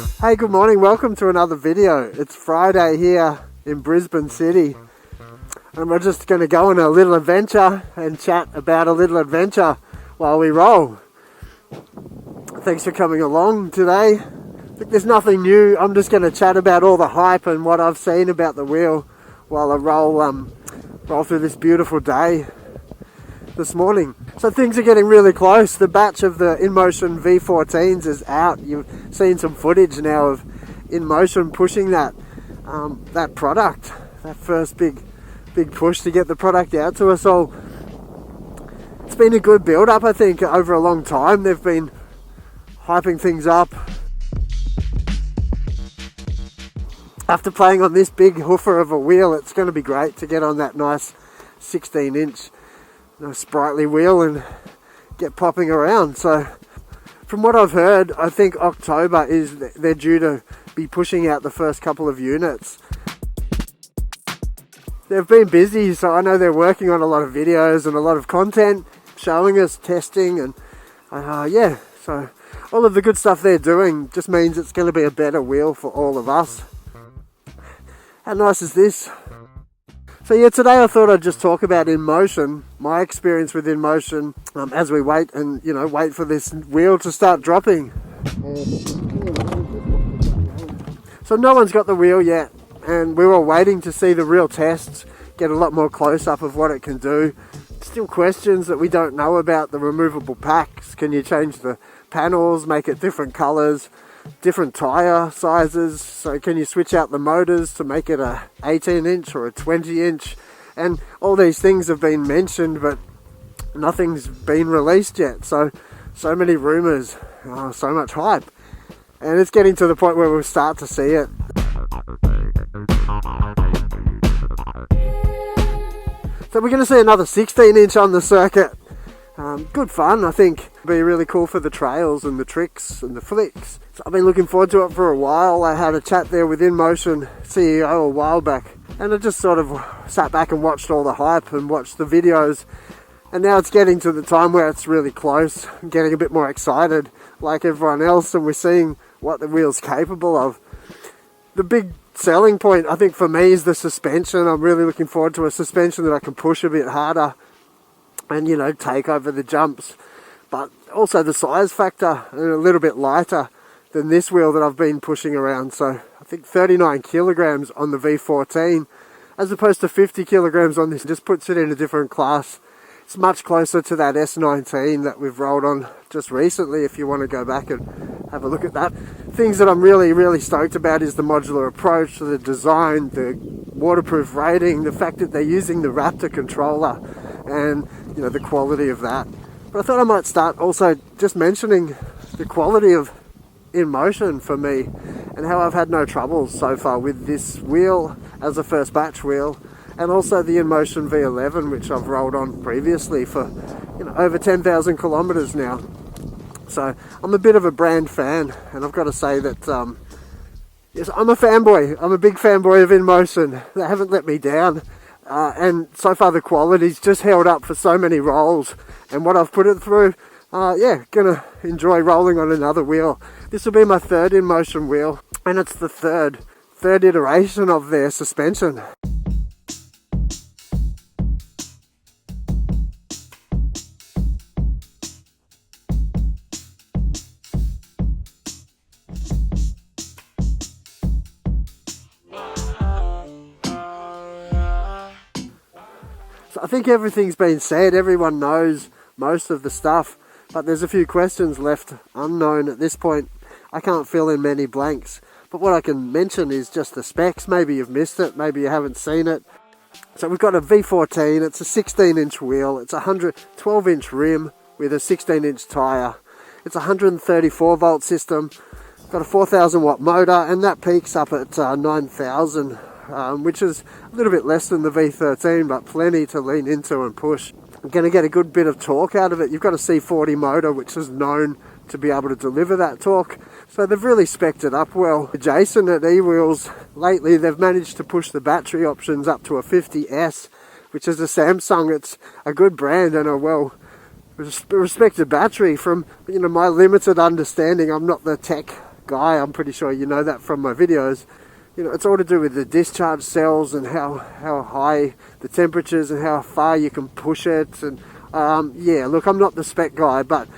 Hey, good morning, welcome to another video. It's Friday here in Brisbane City and we're just going to go on a little adventure and chat about a little adventure while we roll. Thanks for coming along today. There's nothing new, I'm just going to chat about all the hype and what I've seen about the wheel while I roll through this beautiful day this morning. So things are getting really close. The batch of the Inmotion V14s is out. You've seen some footage now of Inmotion pushing that product, that first big push to get the product out to us all. It's been a good build up, I think, over a long time. They've been hyping things up. After playing on this big hoofer of a wheel, it's going to be great to get on that nice 16-inch sprightly wheel and get popping around. So from what I've heard, I think October is they're due to be pushing out the first couple of units. They've been busy, so I know they're working on a lot of videos and a lot of content showing us testing and yeah, so all of the good stuff they're doing just means it's going to be a better wheel for all of us. How nice is this? So yeah, today I thought I'd just talk about Inmotion, my experience with Inmotion as we wait and wait for this wheel to start dropping. So no one's got the wheel yet and we're all waiting to see the real tests, get a lot more close up of what it can do. Still questions that we don't know about the removable packs. Can you change the panels, make it different colours? Different tyre sizes, so can you switch out the motors to make it a 18-inch or a 20-inch? And all these things have been mentioned, but nothing's been released yet. So many rumours, so much hype, and it's getting to the point where we'll start to see it. So we're going to see another 16-inch on the circuit. Good fun, I think. Be really cool for the trails and the tricks and the flicks. So I've been looking forward to it for a while. I had a chat there with Inmotion CEO a while back and I just sort of sat back and watched all the hype and watched the videos, and now it's getting to the time where it's really close. I'm getting a bit more excited like everyone else, and we're seeing what the wheel's capable of. The big selling point I think for me is the suspension. I'm really looking forward to a suspension that I can push a bit harder and take over the jumps, but also the size factor, a little bit lighter than this wheel that I've been pushing around. So I think 39 kilograms on the V14 as opposed to 50 kilograms on this just puts it in a different class. It's much closer to that S19 that we've rolled on just recently, if you want to go back and have a look at that. Things that I'm really stoked about is the modular approach, the design, the waterproof rating, the fact that they're using the Raptor controller and the quality of that. But I thought I might start also just mentioning the quality of Inmotion for me and how I've had no troubles so far with this wheel as a first batch wheel, and also the Inmotion V11, which I've rolled on previously for over 10,000 kilometers now. So I'm a bit of a brand fan, and I've got to say that yes, I'm a fanboy. I'm a big fanboy of Inmotion. They haven't let me down. And so far the quality's just held up for so many rolls, and what I've put it through, yeah, gonna enjoy rolling on another wheel. This will be my third Inmotion wheel, and it's the third iteration of their suspension. So I think everything's been said, everyone knows most of the stuff, but there's a few questions left unknown at this point. I can't fill in many blanks, but what I can mention is just the specs. Maybe you've missed it, maybe you haven't seen it. So we've got a V14, it's a 16-inch wheel, it's a 12-inch rim with a 16-inch tyre. It's a 134 volt system, got a 4,000 watt motor, and that peaks up at 9,000, which is a little bit less than the V13, but plenty to lean into and push. I'm going to get a good bit of torque out of it. You've got a C40 motor, which is known to be able to deliver that torque. So they've really spec'd it up well. Adjacent at E-Wheels, lately they've managed to push the battery options up to a 50S, which is a Samsung. It's a good brand and a well respected battery. From my limited understanding, I'm not the tech guy. I'm pretty sure you know that from my videos. You know, it's all to do with the discharge cells and how high the temperatures and how far you can push it. And yeah, look, I'm not the spec guy, but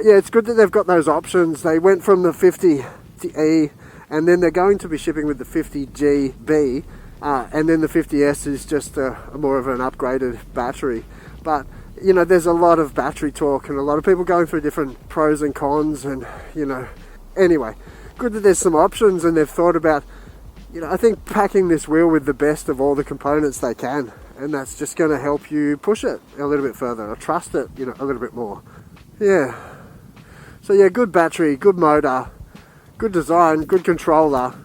yeah, it's good that they've got those options. They went from the 50E, and then they're going to be shipping with the 50GB, and then the 50S is just a more of an upgraded battery. But you know, there's a lot of battery talk and a lot of people going through different pros and cons, and you know, anyway, good that there's some options and they've thought about, you know, I think packing this wheel with the best of all the components they can, and that's just going to help you push it a little bit further or trust it, you know, a little bit more. Yeah. So yeah, good battery, good motor, good design, good controller.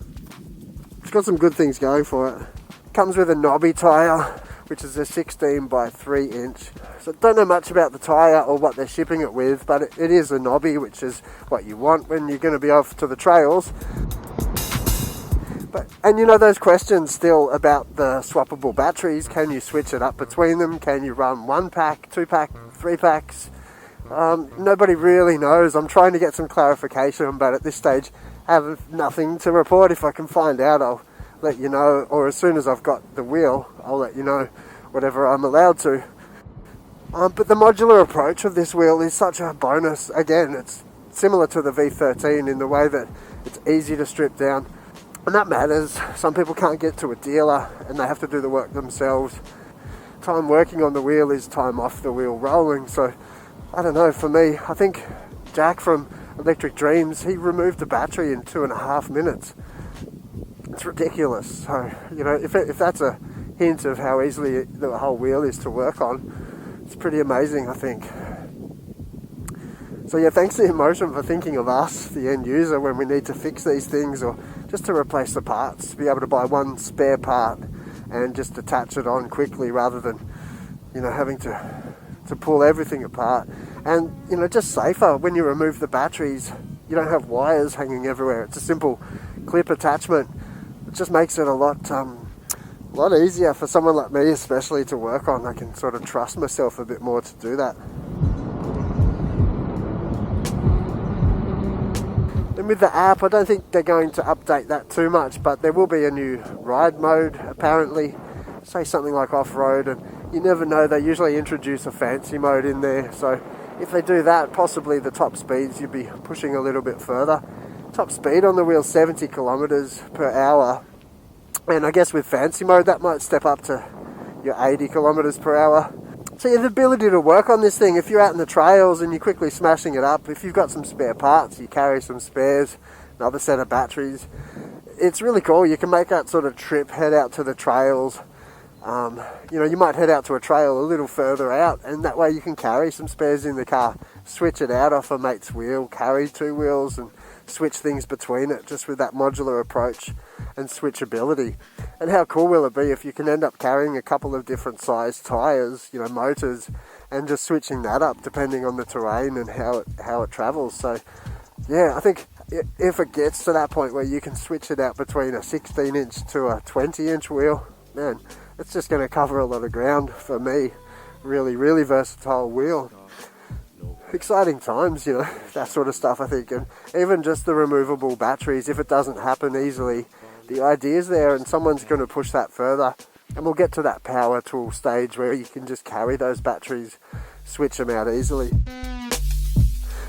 It's got some good things going for it. Comes with a knobby tyre, which is a 16 by 3 inch. So don't know much about the tyre or what they're shipping it with, but it is a knobby, which is what you want when you're going to be off to the trails. And you know, those questions still about the swappable batteries, can you switch it up between them? Can you run 1 pack, 2 pack, 3 packs? Nobody really knows. I'm trying to get some clarification, but at this stage I have nothing to report. If I can find out, I'll let you know, or as soon as I've got the wheel, I'll let you know whatever I'm allowed to. But the modular approach of this wheel is such a bonus. Again, it's similar to the V13 in the way that it's easy to strip down, and that matters. Some people can't get to a dealer and they have to do the work themselves. Time working on the wheel is time off the wheel rolling. So I don't know, for me, I think Jack from Electric Dreams, he removed the battery in 2.5 minutes. It's ridiculous. So, you know, if that's a hint of how easily the whole wheel is to work on, it's pretty amazing, I think. So yeah, thanks to INMOTION for thinking of us, the end user, when we need to fix these things or just to replace the parts, to be able to buy one spare part and just attach it on quickly rather than, you know, having to pull everything apart. And, you know, just safer when you remove the batteries. You don't have wires hanging everywhere. It's a simple clip attachment. It just makes it a lot easier for someone like me, especially, to work on. I can sort of trust myself a bit more to do that. And with the app, I don't think they're going to update that too much, but there will be a new ride mode, apparently. Say something like off-road, and you never know, they usually introduce a fancy mode in there. So if they do that, possibly the top speeds you'd be pushing a little bit further. Top speed on the wheel, 70 kilometers per hour. And I guess with fancy mode, that might step up to your 80 kilometers per hour. So you have the ability to work on this thing. If you're out in the trails and you're quickly smashing it up, if you've got some spare parts, you carry some spares, another set of batteries. It's really cool. You can make that sort of trip, head out to the trails. You know, you might head out to a trail a little further out, and that way you can carry some spares in the car, switch it out off a mate's wheel, carry 2 wheels and switch things between it, just with that modular approach and switchability. And how cool will it be if you can end up carrying a couple of different size tyres, you know, motors, and just switching that up depending on the terrain and how it travels. So yeah, I think if it gets to that point where you can switch it out between a 16-inch to a 20-inch wheel, man, it's just going to cover a lot of ground for me. Really, really versatile wheel. Exciting times, you know, that sort of stuff, I think. And even just the removable batteries, if it doesn't happen easily, the idea's there and someone's going to push that further. And we'll get to that power tool stage where you can just carry those batteries, switch them out easily.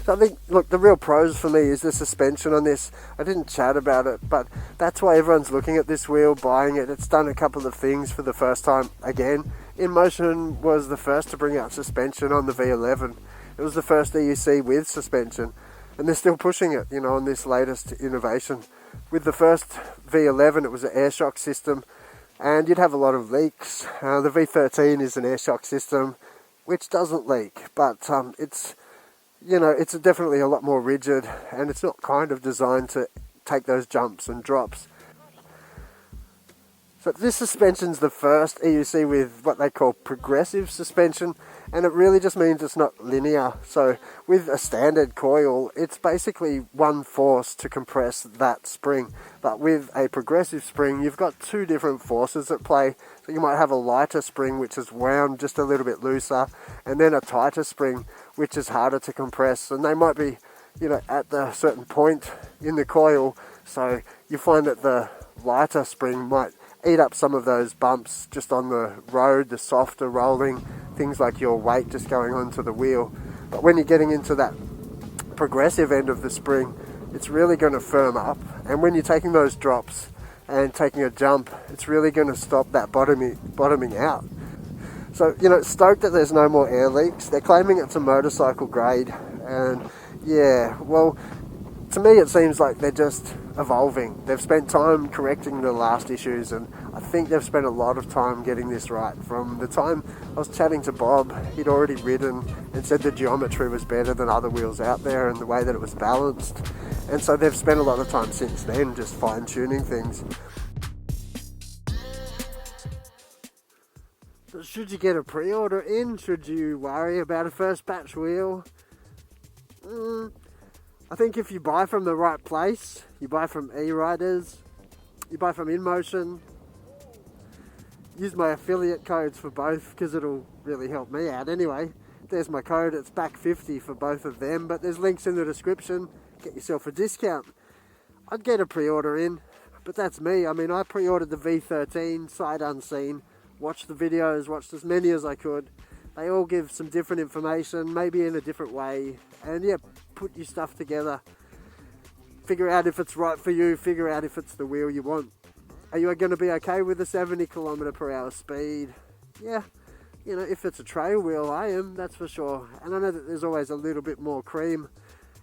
So I think, look, the real pros for me is the suspension on this. I didn't chat about it, but that's why everyone's looking at this wheel, buying it. It's done a couple of things for the first time. Again, INMOTION was the first to bring out suspension on the V11. It was the first EUC with suspension, and they're still pushing it, you know, on this latest innovation. With the first V11, it was an air shock system, and you'd have a lot of leaks. The V13 is an air shock system, which doesn't leak, but it's, you know, it's definitely a lot more rigid, and it's not kind of designed to take those jumps and drops. So this suspension's the first EUC with what they call progressive suspension, and it really just means it's not linear. So with a standard coil, it's basically one force to compress that spring. But with a progressive spring, you've got 2 different forces at play. So you might have a lighter spring, which is wound just a little bit looser, and then a tighter spring, which is harder to compress. And they might be, you know, at the certain point in the coil, so you find that the lighter spring might eat up some of those bumps just on the road, the softer rolling, things like your weight just going onto the wheel. But when you're getting into that progressive end of the spring, it's really going to firm up, and when you're taking those drops and taking a jump, it's really going to stop that bottoming out. So, you know, stoked that there's no more air leaks. They're claiming it's a motorcycle grade, and yeah, well, to me it seems like they're just evolving. They've spent time correcting the last issues, and I think they've spent a lot of time getting this right. From the time I was chatting to Bob, he'd already ridden and said the geometry was better than other wheels out there and the way that it was balanced, and so they've spent a lot of time since then just fine-tuning things. But should you get a pre-order in? Should you worry about a first batch wheel? I think if you buy from the right place, you buy from E-RIDERZ, you buy from INMOTION, use my affiliate codes for both because it'll really help me out anyway. There's my code, it's back 50 for both of them, but there's links in the description. Get yourself a discount. I'd get a pre-order in, but that's me. I mean, I pre-ordered the V13 sight unseen, watched the videos, watched as many as I could. They all give some different information, maybe in a different way, and yeah, put your stuff together. Figure out if it's right for you, figure out if it's the wheel you want. Are you going to be okay with a 70 km/h speed? Yeah, you know, if it's a trail wheel, I am, that's for sure. And I know that there's always a little bit more cream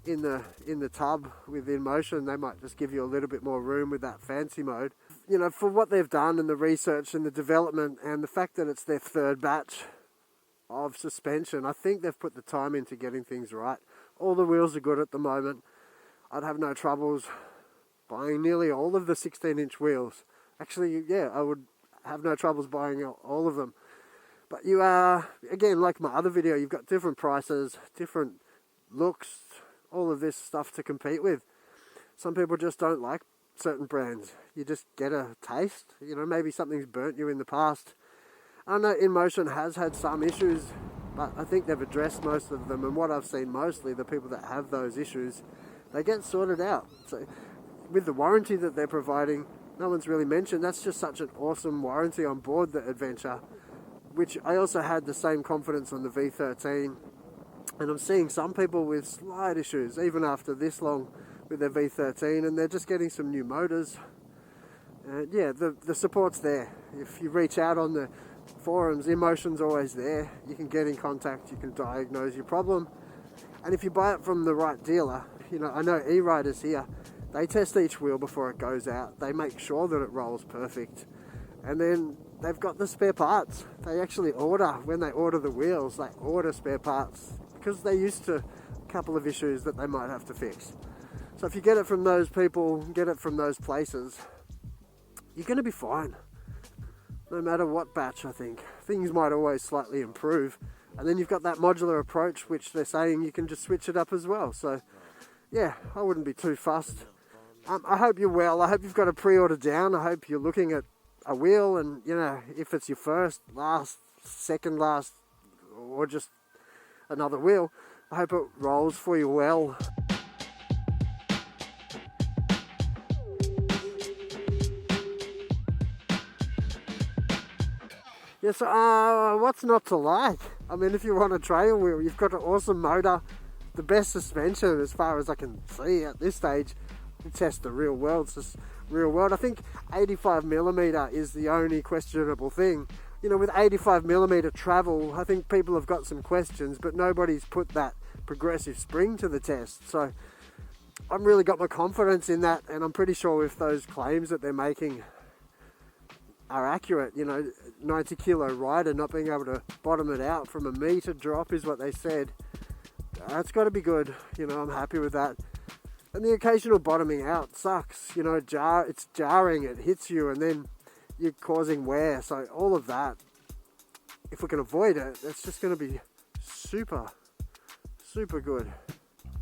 in the tub with INMOTION. They might just give you a little bit more room with that fancy mode. You know, for what they've done and the research and the development and the fact that it's their third batch of suspension, I think they've put the time into getting things right. All the wheels are good at the moment. I'd have no troubles buying nearly all of the 16-inch wheels. Actually, yeah, I would have no troubles buying all of them. But you are, again, like my other video, you've got different prices, different looks, all of this stuff to compete with. Some people just don't like certain brands. You just get a taste. You know, maybe something's burnt you in the past. I know INMOTION has had some issues, but I think they've addressed most of them, and what I've seen mostly, the people that have those issues, they get sorted out. So with the warranty that they're providing, no one's really mentioned, that's just such an awesome warranty on board the Adventure, which I also had the same confidence on the V13, and I'm seeing some people with slight issues, even after this long with their V13, and they're just getting some new motors. Yeah, the support's there. If you reach out on the forums, INMOTION's always there. You can get in contact, you can diagnose your problem, and if you buy it from the right dealer, you know, I know E-RIDERZ here, they test each wheel before it goes out. They make sure that it rolls perfect, and then they've got the spare parts. They actually order, when they order the wheels, they order spare parts because they're used to a couple of issues that they might have to fix. So if you get it from those people, get it from those places, you're going to be fine. No matter what batch, I think. Things might always slightly improve. And then you've got that modular approach, which they're saying you can just switch it up as well. So, yeah, I wouldn't be too fussed. I hope you're well. I hope you've got a pre-order down. I hope you're looking at a wheel, and, you know, if it's your first, last, second last, or just another wheel, I hope it rolls for you well. Yeah, so what's not to like? I mean, if you want a trail wheel, you've got an awesome motor, the best suspension as far as I can see at this stage. You test the real world, it's just real world. I think 85mm is the only questionable thing. You know, with 85mm travel, I think people have got some questions, but nobody's put that progressive spring to the test. So I've really got my confidence in that, and I'm pretty sure if those claims that they're making are accurate, you know, 90 kilo rider not being able to bottom it out from a meter drop is what they said. That's got to be good. You know, I'm happy with that. And the occasional bottoming out sucks. You know, it's jarring, it hits you, and then you're causing wear. So all of that, if we can avoid it, it's just going to be super, super good.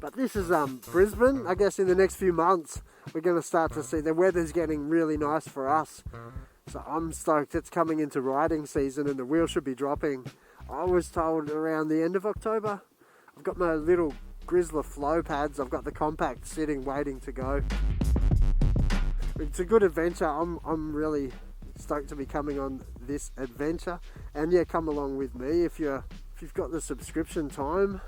But this is Brisbane. I guess in the next few months, we're going to start to see the weather's getting really nice for us. So I'm stoked. It's coming into riding season and the wheel should be dropping. I was told around the end of October. I've got my little GRIZZLA flow pads. I've got the compact sitting waiting to go. It's a good adventure. I'm really stoked to be coming on this adventure, and yeah, come along with me if you've got the subscription time,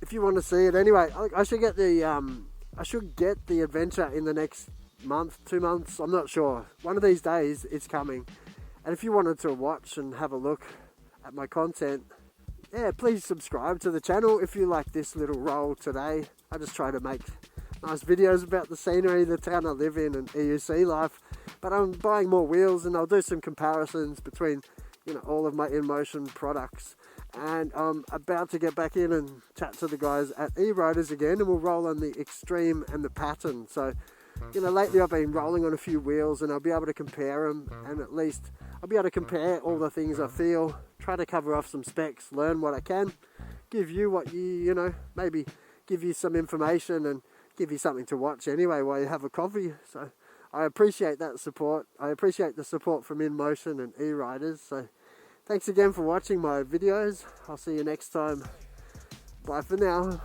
if you want to see it. Anyway, I should get the adventure in the next month, 2 months, I'm not sure. One of these days it's coming, and if you wanted to watch and have a look at my content, yeah, please subscribe to the channel if you like this little roll today. I just try to make nice videos about the scenery, the town I live in, and EUC life. But I'm buying more wheels, and I'll do some comparisons between, you know, all of my INMOTION products. And I'm about to get back in and chat to the guys at E-RIDERZ again, and we'll roll on the Extreme and the Pattern. So, you know, lately I've been rolling on a few wheels, and I'll be able to compare them, and at least I'll be able to compare all the things I feel, try to cover off some specs, learn what I can, give you what you know, maybe give you some information and give you something to watch anyway while you have a coffee. So I appreciate that support. I appreciate the support from INMOTION and E-RIDERZ. So thanks again for watching my videos. I'll see you next time. Bye for now.